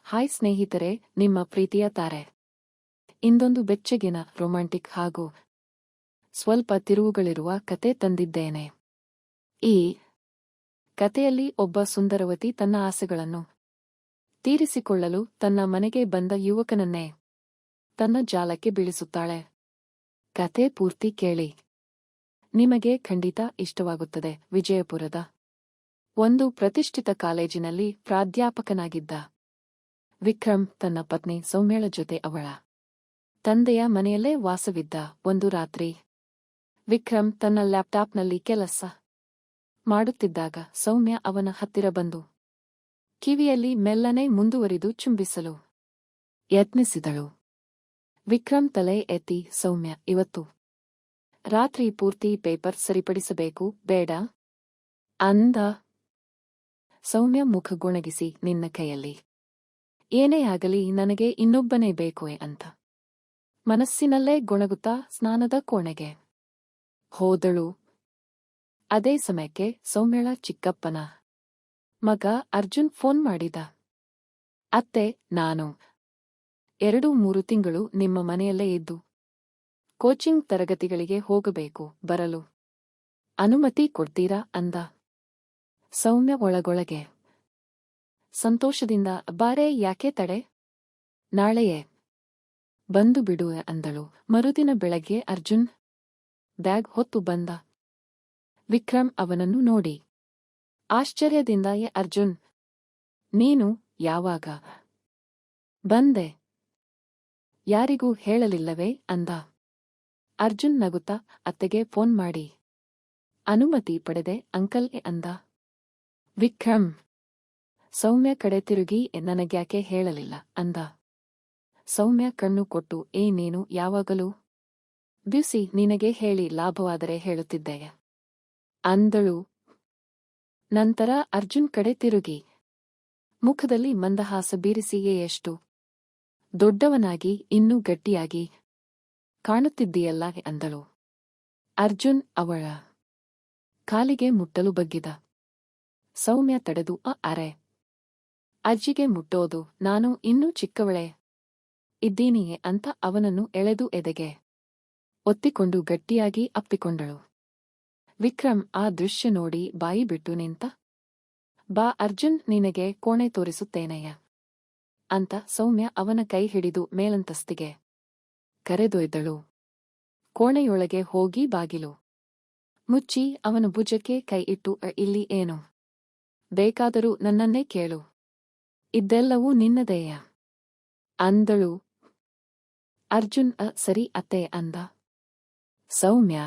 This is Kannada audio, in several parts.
ಹಾಯ್ ಸ್ನೇಹಿತರೆ, ನಿಮ್ಮ ಪ್ರೀತಿಯ ತಾರೆ. ಇಂದೊಂದು ಬೆಚ್ಚಗಿನ ರೊಮ್ಯಾಂಟಿಕ್ ಹಾಗೂ ಸ್ವಲ್ಪ ತಿರುವುಗಳಿರುವ ಕತೆ ತಂದಿದ್ದೇನೆ. ಈ ಕತೆಯಲ್ಲಿ ಒಬ್ಬ ಸುಂದರವತಿ ತನ್ನ ಆಸೆಗಳನ್ನು ತೀರಿಸಿಕೊಳ್ಳಲು ತನ್ನ ಮನೆಗೆ ಬಂದ ಯುವಕನನ್ನೇ ತನ್ನ ಜಾಲಕ್ಕೆ ಬೀಳಿಸುತ್ತಾಳೆ. ಕತೆ ಪೂರ್ತಿ ಕೇಳಿ, ನಿಮಗೆ ಖಂಡಿತ ಇಷ್ಟವಾಗುತ್ತದೆ. ವಿಜಯಪುರದ ಒಂದು ಪ್ರತಿಷ್ಠಿತ ಕಾಲೇಜಿನಲ್ಲಿ ಪ್ರಾಧ್ಯಾಪಕನಾಗಿದ್ದ ವಿಕ್ರಮ್ ತನ್ನ ಪತ್ನಿ ಸೌಮ್ಯಳ ಜೊತೆ ಅವಳ ತಂದೆಯ ಮನೆಯಲ್ಲೇ ವಾಸವಿದ್ದ. ಒಂದು ರಾತ್ರಿ ವಿಕ್ರಮ್ ತನ್ನ ಲ್ಯಾಪ್ಟಾಪ್ನಲ್ಲಿ ಕೆಲಸ ಮಾಡುತ್ತಿದ್ದಾಗ ಸೌಮ್ಯ ಅವನ ಹತ್ತಿರ ಬಂದು ಕಿವಿಯಲ್ಲಿ ಮೆಲ್ಲನೆ ಮುಂದುವರಿದು ಚುಂಬಿಸಲು ಯತ್ನಿಸಿದಳು. ವಿಕ್ರಮ್ ತಲೆ ಎತ್ತಿ, ಸೌಮ್ಯ, ಇವತ್ತು ರಾತ್ರಿ ಪೂರ್ತಿ ಪೇಪರ್ ಸರಿಪಡಿಸಬೇಕು, ಬೇಡ ಅಂದ. ಸೌಮ್ಯ ಮುಖ ಗೊಣಗಿಸಿ, ನಿನ್ನ ಕೈಯಲ್ಲಿ ಏನೇ ಆಗಲಿ ನನಗೆ ಇನ್ನೊಬ್ಬನೇ ಬೇಕು ಅಂತ ಮನಸ್ಸಿನಲ್ಲೇ ಗೊಣಗುತ್ತಾ ಸ್ನಾನದ ಕೋಣೆಗೆ ಹೋದಳು. ಅದೇ ಸಮಯಕ್ಕೆ ಸೌಮ್ಯಳ ಚಿಕ್ಕಪ್ಪನ ಮಗ ಅರ್ಜುನ್ ಫೋನ್ ಮಾಡಿದ. ಅತ್ತೆ, ನಾನು 2-3 ತಿಂಗಳು ನಿಮ್ಮ ಮನೆಯಲ್ಲೇ ಇದ್ದು ಕೋಚಿಂಗ್ ತರಗತಿಗಳಿಗೆ ಹೋಗಬೇಕು, ಬರಲು ಅನುಮತಿ ಕೊಡ್ತೀರಾ ಅಂದ. ಸೌಮ್ಯ ಒಳಗೊಳಗೆ ಸಂತೋಷದಿಂದ, ಬಾರೆ, ಯಾಕೆ ತಡೆ, ನಾಳೆಯೇ ಬಂದು ಬಿಡು ಅಂದಳು. ಮರುದಿನ ಬೆಳಗ್ಗೆ ಅರ್ಜುನ್ ಬ್ಯಾಗ್ ಹೊತ್ತು ಬಂದ. ವಿಕ್ರಮ್ ಅವನನ್ನು ನೋಡಿ ಆಶ್ಚರ್ಯದಿಂದ, ಅರ್ಜುನ್, ನೀನು ಯಾವಾಗ ಬಂದೆ, ಯಾರಿಗೂ ಹೇಳಲಿಲ್ಲವೇ ಅಂದ. ಅರ್ಜುನ್ ನಗುತ್ತಾ, ಅತ್ತೆಗೆ ಫೋನ್ ಮಾಡಿ ಅನುಮತಿ ಪಡೆದೆ ಅಂಕಲ್ ಅಂದ. ವಿಕ್ರಮ್ ಸೌಮ್ಯ ಕಡೆ ತಿರುಗಿ, ನನಗ್ಯಾಕೆ ಹೇಳಲಿಲ್ಲ ಅಂದ. ಸೌಮ್ಯ ಕಣ್ಣು ಕೊಟ್ಟು, ನೀನು ಯಾವಾಗಲೂ ಬ್ಯುಸಿ, ನಿನಗೆ ಹೇಳಿ ಲಾಭವಾದರೆ ಹೇಳುತ್ತಿದ್ದೆ ಅಂದಳು. ನಂತರ ಅರ್ಜುನ್ ಕಡೆ ತಿರುಗಿ ಮುಖದಲ್ಲಿ ಮಂದಹಾಸ ಬೀರಿಸಿ, ಎಷ್ಟು ದೊಡ್ಡವನಾಗಿ ಇನ್ನೂ ಗಟ್ಟಿಯಾಗಿ ಕಾಣುತ್ತಿದ್ದೀಯಲ್ಲ ಅಂದಳು. ಅರ್ಜುನ್ ಅವಳ ಕಾಲಿಗೆ ಮುಟ್ಟಲು ಬಗ್ಗಿದ. ಸೌಮ್ಯ ತಡೆದು, ಅರೆ, ಅಜ್ಜಿಗೆ ಮುಟ್ಟೋದು, ನಾನು ಇನ್ನೂ ಚಿಕ್ಕವಳೇ ಇದ್ದೀನಿಯೇ ಅಂತ ಅವನನ್ನು ಎಳೆದು ಎದೆಗೆ ಒತ್ತಿಕೊಂಡು ಗಟ್ಟಿಯಾಗಿ ಅಪ್ಪಿಕೊಂಡಳು. ವಿಕ್ರಮ್ ಆ ದೃಶ್ಯ ನೋಡಿ ಬಾಯಿ ಬಿಟ್ಟು ನಿಂತ. ಬಾ ಅರ್ಜುನ್, ನಿನಗೆ ಕೋಣೆ ತೋರಿಸುತ್ತೇನೆಯ ಅಂತ ಸೌಮ್ಯ ಅವನ ಕೈ ಹಿಡಿದು ಮೇಲಂತಸ್ತಿಗೆ ಕರೆದೊಯ್ದಳು. ಕೋಣೆಯೊಳಗೆ ಹೋಗಿ ಬಾಗಿಲು ಮುಚ್ಚಿ ಅವನ ಭುಜಕ್ಕೆ ಕೈ ಇಟ್ಟು, ಇಲ್ಲಿ ಏನು ಬೇಕಾದರೂ ನನ್ನನ್ನೇ ಕೇಳು, ಇದೆಲ್ಲವೂ ನಿನ್ನದೇಯ ಅಂದಳು. ಅರ್ಜುನ್ ಸರಿ ಅತ್ತೆ ಅಂದ. ಸೌಮ್ಯ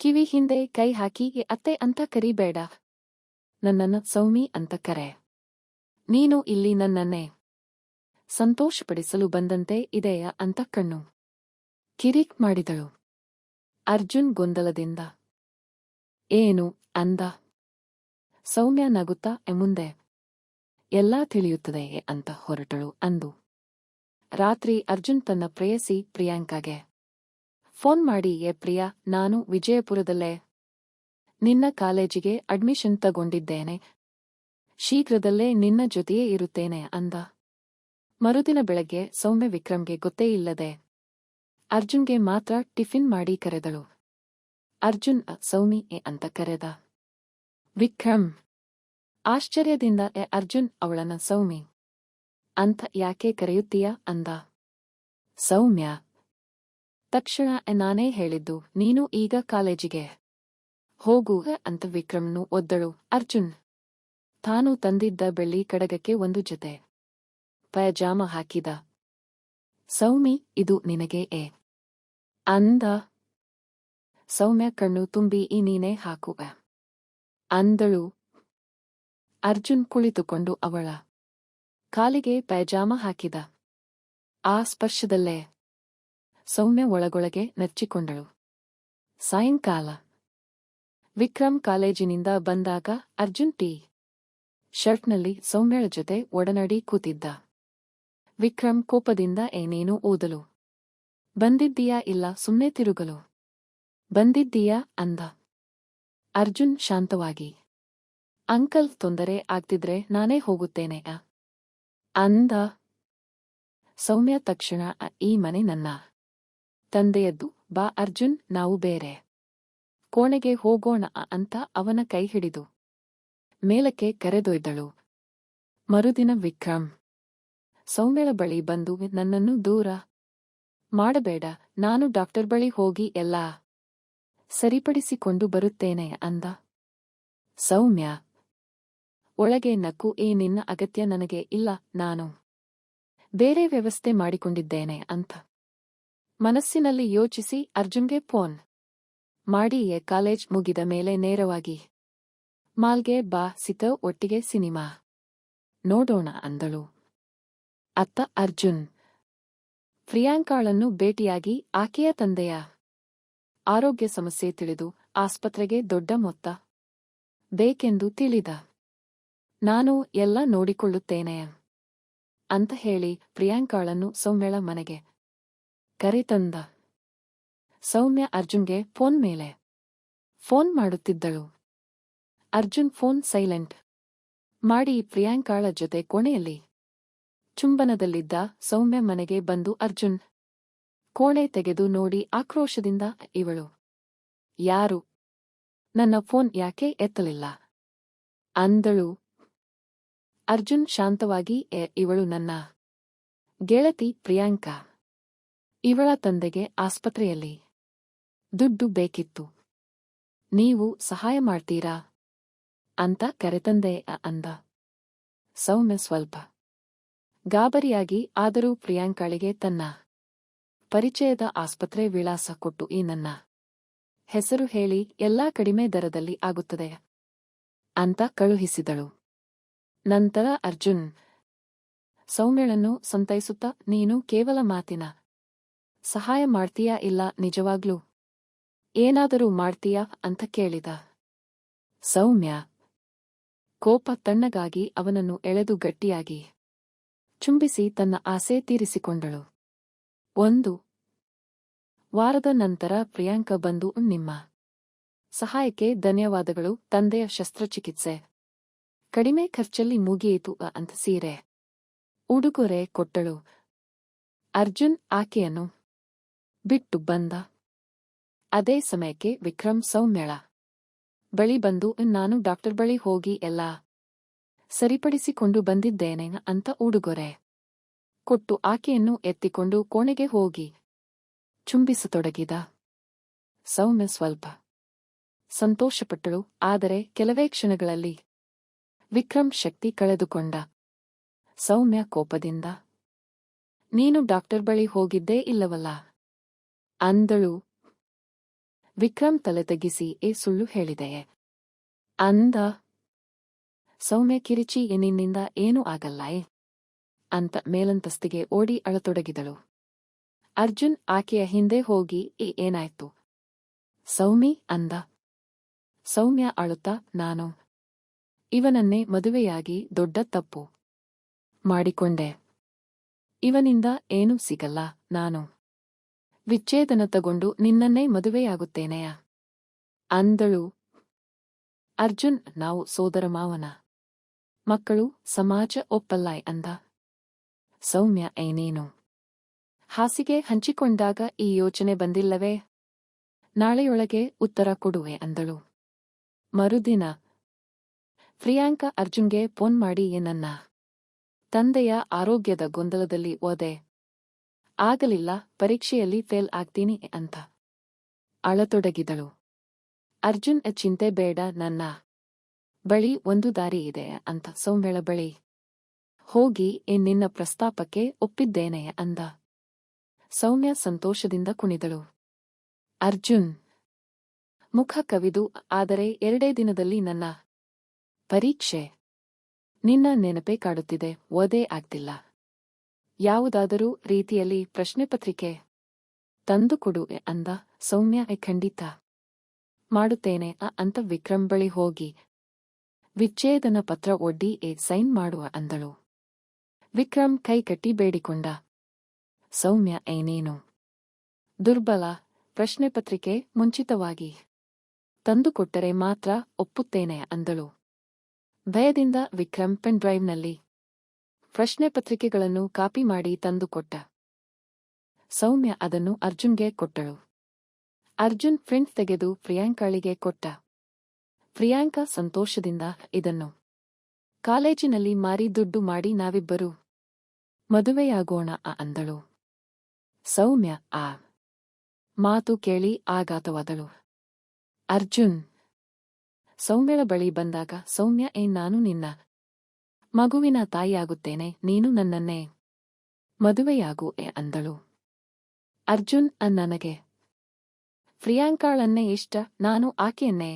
ಕಿವಿ ಹಿಂದೆ ಕೈ ಹಾಕಿ, ಅತ್ತೆ ಅಂತ ಕರಿಬೇಡ, ನನ್ನನ್ನ ಸೌಮಿ ಅಂತ ಕರೆ, ನೀನು ಇಲ್ಲಿ ನನ್ನನ್ನೇ ಸಂತೋಷಪಡಿಸಲು ಬಂದಂತೆ ಇದೆಯಾ ಅಂತ ಕಣ್ಣು ಕಿರಿಕ್ ಮಾಡಿದಳು. ಅರ್ಜುನ್ ಗೊಂದಲದಿಂದ ಏನು ಅಂದ. ಸೌಮ್ಯ ನಗುತ್ತಾ, ಮುಂದೆ ಎಲ್ಲಾ ತಿಳಿಯುತ್ತದೆ ಅಂತ ಹೊರಟಳು ಅಂದು. ರಾತ್ರಿ ಅರ್ಜುನ್ ತನ್ನ ಪ್ರೇಯಸಿ ಪ್ರಿಯಾಂಕಾಗೆ ಫೋನ್ ಮಾಡಿ, ಪ್ರಿಯಾ, ನಾನು ವಿಜಯಪುರದಲ್ಲೇ ನಿನ್ನ ಕಾಲೇಜಿಗೆ ಅಡ್ಮಿಷನ್ ತಗೊಂಡಿದ್ದೇನೆ, ಶೀಘ್ರದಲ್ಲೇ ನಿನ್ನ ಜೊತೆಯೇ ಇರುತ್ತೇನೆ ಅಂದ. ಮರುದಿನ ಬೆಳಗ್ಗೆ ಸೌಮ್ಯ ವಿಕ್ರಮ್ಗೆ ಗೊತ್ತೇ ಇಲ್ಲದೆ ಅರ್ಜುನ್ಗೆ ಮಾತ್ರ ಟಿಫಿನ್ ಮಾಡಿ ಕರೆದಳು. ಅರ್ಜುನ್ ಸೌಮಿ ಅಂತ ಕರೆದ. ವಿಕ್ರಮ್ ಆಶ್ಚರ್ಯದಿಂದ, ಅರ್ಜುನ್, ಅವಳನ್ನ ಸೌಮಿ ಅಂತ ಯಾಕೆ ಕರೆಯುತ್ತೀಯ ಅಂದ. ಸೌಮ್ಯ ತಕ್ಷಣ, ನಾನೇ ಹೇಳಿದ್ದು, ನೀನು ಈಗ ಕಾಲೇಜಿಗೆ ಹೋಗು ಅಂತ ವಿಕ್ರಮ್ನು ಒದ್ದಳು. ಅರ್ಜುನ್ ತಾನು ತಂದಿದ್ದ ಬೆಳ್ಳಿ ಕಡಗಕ್ಕೆ ಒಂದು ಜೊತೆ ಪಯಜಾಮ ಹಾಕಿದ. ಸೌಮಿ, ಇದು ನಿನಗೆ ಅಂದ. ಸೌಮ್ಯ ಕಣ್ಣು ತುಂಬಿ, ನೀನೇ ಹಾಕು ಅಂದಳು. ಅರ್ಜುನ್ ಕುಳಿತುಕೊಂಡು ಅವಳ ಕಾಲಿಗೆ ಪೈಜಾಮ ಹಾಕಿದ. ಆ ಸ್ಪರ್ಶದಲ್ಲೇ ಸೌಮ್ಯ ಒಳಗೊಳಗೆ ನಚ್ಚಿಕೊಂಡಳು. ಸಾಯಂಕಾಲ ವಿಕ್ರಮ್ ಕಾಲೇಜಿನಿಂದ ಬಂದಾಗ ಅರ್ಜುನ್ ಶರ್ಟ್ನಲ್ಲಿ ಸೌಮ್ಯಳ ಜೊತೆ ಒಡನಾಡಿ ಕೂತಿದ್ದ. ವಿಕ್ರಮ್ ಕೋಪದಿಂದ, ನೀನು ಓದಲು ಬಂದಿದ್ದೀಯಾ ಇಲ್ಲ ಸುಮ್ನೆ ತಿರುಗಲು ಬಂದಿದ್ದೀಯಾ ಅಂದ. ಅರ್ಜುನ್ ಶಾಂತವಾಗಿ, ಅಂಕಲ್ ತೊಂದರೆ ಆಗ್ತಿದ್ರೆ ನಾನೇ ಹೋಗುತ್ತೇನೆ ಅಂದ. ಸೌಮ್ಯ ತಕ್ಷಣ ಈ ಮನೆ ನನ್ನ ತಂದೆಯದ್ದು, ಬಾ ಅರ್ಜುನ್, ನಾವು ಬೇರೆ ಕೋಣೆಗೆ ಹೋಗೋಣ ಅಂತ ಅವನ ಕೈ ಹಿಡಿದು ಮೇಲಕ್ಕೆ ಕರೆದೊಯ್ದಳು. ಮರುದಿನ ವಿಕ್ರಮ್ ಸೌಮ್ಯಳ ಬಳಿ ಬಂದು, ನನ್ನನ್ನು ದೂರ ಮಾಡಬೇಡ, ನಾನು ಡಾಕ್ಟರ್ ಬಳಿ ಹೋಗಿ ಎಲ್ಲ ಸರಿಪಡಿಸಿಕೊಂಡು ಬರುತ್ತೇನೆ ಅಂದ. ಸೌಮ್ಯ ಒಳಗೆ ನಕ್ಕು, ನಿನ್ನ ಅಗತ್ಯ ನನಗೆ ಇಲ್ಲ, ನಾನು ಬೇರೆ ವ್ಯವಸ್ಥೆ ಮಾಡಿಕೊಂಡಿದ್ದೇನೆ ಅಂತ ಮನಸ್ಸಿನಲ್ಲಿ ಯೋಚಿಸಿ ಅರ್ಜುನ್ಗೆ ಫೋನ್ ಮಾಡಿ, ಕಾಲೇಜ್ ಮುಗಿದ ಮೇಲೆ ನೇರವಾಗಿ ಮಾಲ್ಗೆ ಬಾ, ಸಿತ ಒಟ್ಟಿಗೆ ಸಿನಿಮಾ ನೋಡೋಣ ಅಂದಳು. ಅತ್ತ ಅರ್ಜುನ್ ಪ್ರಿಯಾಂಕಾಳನ್ನು ಭೇಟಿಯಾಗಿ ಆಕೆಯ ತಂದೆಯ ಆರೋಗ್ಯ ಸಮಸ್ಯೆ ತಿಳಿದು ಆಸ್ಪತ್ರೆಗೆ ದೊಡ್ಡ ಮೊತ್ತ ಬೇಕೆಂದು ತಿಳಿದ. ನಾನು ಎಲ್ಲ ನೋಡಿಕೊಳ್ಳುತ್ತೇನೆ ಅಂತ ಹೇಳಿ ಪ್ರಿಯಾಂಕಾಳನ್ನು ಸೌಮ್ಯಳ ಮನೆಗೆ ಕರೆತಂದ. ಸೌಮ್ಯ ಅರ್ಜುನ್ಗೆ ಫೋನ್ ಮೇಲೆ ಫೋನ್ ಮಾಡುತ್ತಿದ್ದಳು. ಅರ್ಜುನ್ ಫೋನ್ ಸೈಲೆಂಟ್ ಮಾಡಿ ಪ್ರಿಯಾಂಕಾಳ ಜೊತೆ ಕೋಣೆಯಲ್ಲಿ ಚುಂಬನದಲ್ಲಿದ್ದ. ಸೌಮ್ಯ ಮನೆಗೆ ಬಂದು ಅರ್ಜುನ್ ಕೋಣೆ ತೆಗೆದು ನೋಡಿ ಆಕ್ರೋಶದಿಂದ, ಇವಳು ಯಾರು, ನನ್ನ ಫೋನ್ ಯಾಕೆ ಎತ್ತಲಿಲ್ಲ ಅಂದಳು. ಅರ್ಜುನ್ ಶಾಂತವಾಗಿ, ಇವಳು ನನ್ನ ಗೆಳತಿ ಪ್ರಿಯಾಂಕಾ, ಇವಳ ತಂದೆಗೆ ಆಸ್ಪತ್ರೆಯಲ್ಲಿ ದುಡ್ಡು ಬೇಕಿತ್ತು, ನೀವು ಸಹಾಯ ಮಾಡ್ತೀರಾ ಅಂತ ಕರೆತಂದೆ ಅಂದ. ಸೌಮ್ಯ ಸ್ವಲ್ಪ ಗಾಬರಿಯಾಗಿ, ಆದರೂ ಪ್ರಿಯಾಂಕಾಳಿಗೆ ತನ್ನ ಪರಿಚಯದ ಆಸ್ಪತ್ರೆ ವಿಳಾಸ ಕೊಟ್ಟು, ಈ ನನ್ನ ಹೆಸರು ಹೇಳಿ ಎಲ್ಲಾ ಕಡಿಮೆ ದರದಲ್ಲಿ ಆಗುತ್ತದೆ ಅಂತ ಕಳುಹಿಸಿದಳು. ನಂತರ ಅರ್ಜುನ್ ಸೌಮ್ಯಳನ್ನು ಸಂತೈಸುತ್ತಾ, ನೀನು ಕೇವಲ ಮಾತಿನ ಸಹಾಯ ಮಾಡ್ತೀಯಾ, ಇಲ್ಲ ನಿಜವಾಗ್ಲೂ ಏನಾದರೂ ಮಾಡ್ತೀಯಾ ಅಂತ ಕೇಳಿದ. ಸೌಮ್ಯ ಕೋಪ ತಣ್ಣಗಾಗಿ ಅವನನ್ನು ಎಳೆದು ಗಟ್ಟಿಯಾಗಿ ಚುಂಬಿಸಿ ತನ್ನ ಆಸೆ ತೀರಿಸಿಕೊಂಡಳು. 1 ವಾರದ ನಂತರ ಪ್ರಿಯಾಂಕಾ ಬಂದು, ನಿಮ್ಮ ಸಹಾಯಕ್ಕೆ ಧನ್ಯವಾದಗಳು, ತಂದೆಯ ಶಸ್ತ್ರಚಿಕಿತ್ಸೆ ಕಡಿಮೆ ಖರ್ಚಲ್ಲಿ ಮುಗಿಯಿತು ಅಂತ ಸೀರೆ ಉಡುಗೊರೆ ಕೊಟ್ಟಳು. ಅರ್ಜುನ್ ಆಕೆಯನ್ನು ಬಿಟ್ಟು ಬಂದ. ಅದೇ ಸಮಯಕ್ಕೆ ವಿಕ್ರಮ್ ಸೌಮ್ಯಳ ಬಳಿ ಬಂದು, ನಾನು ಡಾಕ್ಟರ್ ಬಳಿ ಹೋಗಿ ಎಲ್ಲ ಸರಿಪಡಿಸಿಕೊಂಡು ಬಂದಿದ್ದೇನೆ ಅಂತ ಉಡುಗೊರೆ ಕೊಟ್ಟು ಆಕೆಯನ್ನು ಎತ್ತಿಕೊಂಡು ಕೋಣೆಗೆ ಹೋಗಿ ಚುಂಬಿಸತೊಡಗಿದ. ಸೌಮ್ಯ ಸ್ವಲ್ಪ ಸಂತೋಷಪಟ್ಟಳು, ಆದರೆ ಕೆಲವೇ ಕ್ಷಣಗಳಲ್ಲಿ ವಿಕ್ರಮ್ ಶಕ್ತಿ ಕಳೆದುಕೊಂಡ. ಸೌಮ್ಯ ಕೋಪದಿಂದ, ನೀನು ಡಾಕ್ಟರ್ ಬಳಿ ಹೋಗಿದ್ದೇ ಇಲ್ಲವಲ್ಲ ಅಂದಳು. ವಿಕ್ರಮ್ ತಲೆ ತಗ್ಗಿಸಿ, ಸುಳ್ಳು ಹೇಳಿದೆಯೇ ಅಂದ. ಸೌಮ್ಯ ಕಿರಿಚಿ, ನಿನ್ನಿಂದ ಏನೂ ಆಗಲ್ಲ ಅಂತ ಮೇಲಂತಸ್ತಿಗೆ ಓಡಿ ಅಳತೊಡಗಿದಳು. ಅರ್ಜುನ್ ಆಕೆಯ ಹಿಂದೆ ಹೋಗಿ, ಏನಾಯ್ತು ಸೌಮಿ ಅಂದ. ಸೌಮ್ಯ ಅಳುತ್ತಾ, ನಾನು ಇವನನ್ನೇ ಮದುವೆಯಾಗಿ ದೊಡ್ಡ ತಪ್ಪು ಮಾಡಿಕೊಂಡೆ, ಇವನಿಂದ ಏನೂ ಸಿಗಲ್ಲ, ನಾನು ವಿಚ್ಛೇದನ ತಗೊಂಡು ನಿನ್ನನ್ನೇ ಮದುವೆಯಾಗುತ್ತೇನೆಯಾ ಅಂದಳು. ಅರ್ಜುನ್, ನಾವು ಸೋದರ ಮಾವನ ಮಕ್ಕಳು, ಸಮಾಜ ಒಪ್ಪಲ್ಲ ಅಂದ. ಸೌಮ್ಯ, ನೀನು ಹಾಸಿಗೆ ಹಂಚಿಕೊಂಡಾಗ ಈ ಯೋಚನೆ ಬಂದಿಲ್ಲವೇ, ನಾಳೆಯೊಳಗೆ ಉತ್ತರ ಕೊಡುವೆ ಅಂದಳು. ಮರುದಿನ ಪ್ರಿಯಾಂಕಾ ಅರ್ಜುನ್ಗೆ ಫೋನ್ ಮಾಡಿ, ನನ್ನ ತಂದೆಯ ಆರೋಗ್ಯದ ಗೊಂದಲದಲ್ಲಿ ಓದೆ ಆಗಲಿಲ್ಲ, ಪರೀಕ್ಷೆಯಲ್ಲಿ ಫೇಲ್ ಆಗ್ತೀನಿ ಅಂತ ಅಳತೊಡಗಿದಳು. ಅರ್ಜುನ್, ಚಿಂತೆ ಬೇಡ, ನನ್ನ ಬಳಿ ಒಂದು ದಾರಿ ಇದೆ ಅಂತ ಸೌಮ್ಯಳ ಬಳಿ ಹೋಗಿ ನಿನ್ನ ಪ್ರಸ್ತಾಪಕ್ಕೆ ಒಪ್ಪಿದ್ದೇನೆ ಅಂದ. ಸೌಮ್ಯ ಸಂತೋಷದಿಂದ ಕುಣಿದಳು. ಅರ್ಜುನ್ ಮುಖ ಕವಿದು, ಆದರೆ 2 ದಿನದಲ್ಲಿ ನನ್ನ ಪರೀಕ್ಷೆ, ನಿನ್ನ ನೆನಪೇ ಕಾಡುತ್ತಿದೆ, ಓದೇ ಆಗ್ತಿಲ್ಲ, ಯಾವುದಾದರೂ ರೀತಿಯಲ್ಲಿ ಪ್ರಶ್ನೆ ಪತ್ರಿಕೆ ತಂದುಕೊಡು ಅಂದ. ಸೌಮ್ಯ, ಖಂಡಿತ ಮಾಡುತ್ತೇನೆ ಅಂತ ವಿಕ್ರಮ್ ಬಳಿ ಹೋಗಿ ವಿಚ್ಛೇದನ ಪತ್ರ ಒಡ್ಡಿ ಸೈನ್ ಮಾಡುವ ಅಂದಳು. ವಿಕ್ರಮ್ ಕೈ ಕಟ್ಟಿ ಬೇಡಿಕೊಂಡ. ಸೌಮ್ಯ, ನೀನು ದುರ್ಬಲ, ಪ್ರಶ್ನೆ ಪತ್ರಿಕೆ ಮುಂಚಿತವಾಗಿ ತಂದುಕೊಟ್ಟರೆ ಮಾತ್ರ ಒಪ್ಪುತ್ತೇನೆ ಅಂದಳು. ಭಯದಿಂದ ವಿಕ್ರಮ್ ಪೆನ್ ಡ್ರೈವ್ನಲ್ಲಿ ಪ್ರಶ್ನೆ ಪತ್ರಿಕೆಗಳನ್ನು ಕಾಪಿ ಮಾಡಿ ತಂದುಕೊಟ್ಟ. ಸೌಮ್ಯ ಅದನ್ನು ಅರ್ಜುನ್ಗೆ ಕೊಟ್ಟಳು. ಅರ್ಜುನ್ ಪ್ರಿಂಟ್ ತೆಗೆದು ಪ್ರಿಯಾಂಕಾಳಿಗೆ ಕೊಟ್ಟ. ಪ್ರಿಯಾಂಕಾ ಸಂತೋಷದಿಂದ ಇದನ್ನು ಕಾಲೇಜಿನಲ್ಲಿ ಮಾರಿ ದುಡ್ಡು ಮಾಡಿ ನಾವಿಬ್ಬರು ಮದುವೆಯಾಗೋಣ ಅಂದಳು. ಸೌಮ್ಯ ಆ ಮಾತು ಕೇಳಿ ಆಘಾತವಾದಳು. ಅರ್ಜುನ್ ಸೌಮ್ಯಳ ಬಳಿ ಬಂದಾಗ ಸೌಮ್ಯ ನಾನು ನಿನ್ನ ಮಗುವಿನ ತಾಯಿಯಾಗುತ್ತೇನೆ, ನೀನು ನನ್ನನ್ನೇ ಮದುವೆಯಾಗು ಅಂದಳು. ಅರ್ಜುನ್ ನನಗೆ ಪ್ರಿಯಾಂಕಾಳನ್ನೇ ಇಷ್ಟ, ನಾನು ಆಕೆಯನ್ನೇ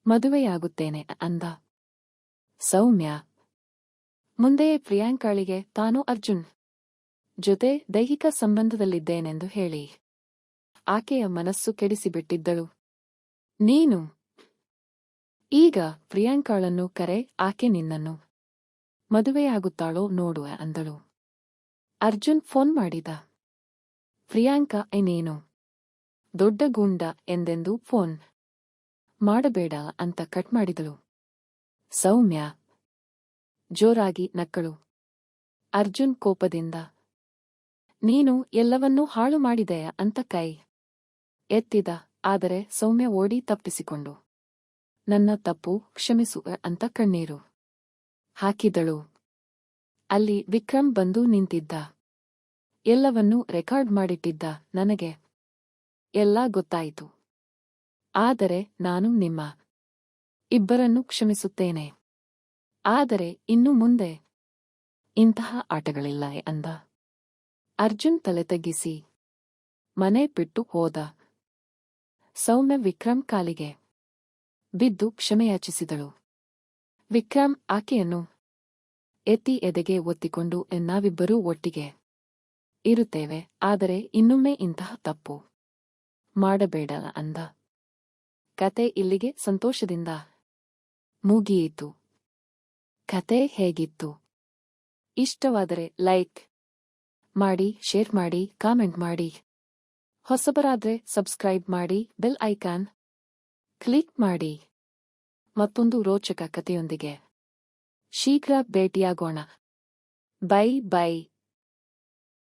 ಮದುವೆಯಾಗುತ್ತೇನೆ ಅಂದ. ಸೌಮ್ಯ ಮುಂದೆಯೇ ಪ್ರಿಯಾಂಕಾಳಿಗೆ ತಾನು ಅರ್ಜುನ್ ಜೊತೆ ದೈಹಿಕ ಸಂಬಂಧದಲ್ಲಿದ್ದೇನೆಂದು ಹೇಳಿ ಆಕೆಯ ಮನಸ್ಸು ಕೆಡಿಸಿಬಿಟ್ಟಿದ್ದಳು. ನೀನು ಈಗ ಪ್ರಿಯಾಂಕಾಳನ್ನು ಕರೆ, ಆಕೆ ನಿನ್ನನ್ನು ಮದುವೆಯಾಗುತ್ತಾಳೋ ನೋಡು ಅಂದಳು. ಅರ್ಜುನ್ ಫೋನ್ ಮಾಡಿದ. ಪ್ರಿಯಾಂಕಾ ನೀನು ದೊಡ್ಡ ಗೂಂಡ ಎಂದೆಂದು ಫೋನ್ ಮಾಡಬೇಡ ಅಂತ ಕಟ್ ಮಾಡಿದಳು. ಸೌಮ್ಯ ಜೋರಾಗಿ ನಕ್ಕಳು. ಅರ್ಜುನ್ ಕೋಪದಿಂದ ನೀನು ಎಲ್ಲವನ್ನೂ ಹಾಳು ಮಾಡಿದೆಯ ಅಂತ ಕೈ ಎತ್ತಿದ. ಆದರೆ ಸೌಮ್ಯ ಓಡಿ ತಪ್ಪಿಸಿಕೊಂಡು ನನ್ನ ತಪ್ಪು, ಕ್ಷಮಿಸು ಅಂತ ಕಣ್ಣೀರು ಹಾಕಿದಳು. ಅಲ್ಲಿ ವಿಕ್ರಮ್ ಬಂದು ನಿಂತಿದ್ದ. ಎಲ್ಲವನ್ನೂ ರೆಕಾರ್ಡ್ ಮಾಡಿಟ್ಟಿದ್ದ. ನನಗೆ ಎಲ್ಲ ಗೊತ್ತಾಯಿತು, ಆದರೆ ನಾನು ನಿಮ್ಮ ಇಬ್ಬರನ್ನು ಕ್ಷಮಿಸುತ್ತೇನೆ, ಆದರೆ ಇನ್ನು ಮುಂದೆ ಇಂತಹ ಆಟಗಳಿಲ್ಲ ಅಂದ. ಅರ್ಜುನ್ ತಲೆ ತಗ್ಗಿಸಿ ಮನೆ ಬಿಟ್ಟು ಹೋದ. ಸೌಮ್ಯ ವಿಕ್ರಮ್ ಕಾಲಿಗೆ ಬಿದ್ದು ಕ್ಷಮೆಯಾಚಿಸಿದಳು. ವಿಕ್ರಮ್ ಆಕೆಯನ್ನು ಎತ್ತಿ ಎದೆಗೆ ಒತ್ತಿಕೊಂಡು ನಾವಿಬ್ಬರೂ ಒಟ್ಟಿಗೆ ಇರುತ್ತೇವೆ, ಆದರೆ ಇನ್ನೊಮ್ಮೆ ಇಂತಹ ತಪ್ಪು ಮಾಡಬೇಡ ಅಂದ. ಕತೆ ಇಲ್ಲಿಗೆ ಸಂತೋಷದಿಂದ ಮುಗಿಯಿತು. ಕತೆ ಹೇಗಿತ್ತು? ಇಷ್ಟವಾದರೆ ಲೈಕ್ ಮಾಡಿ, ಶೇರ್ ಮಾಡಿ, ಕಾಮೆಂಟ್ ಮಾಡಿ. ಹೊಸಬರಾದ್ರೆ ಸಬ್ಸ್ಕ್ರೈಬ್ ಮಾಡಿ, ಬೆಲ್ ಐಕಾನ್ ಕ್ಲಿಕ್ ಮಾಡಿ. ಮತ್ತೊಂದು ರೋಚಕ ಕಥೆಯೊಂದಿಗೆ ಶೀಘ್ರ ಭೇಟಿಯಾಗೋಣ. Bye bye.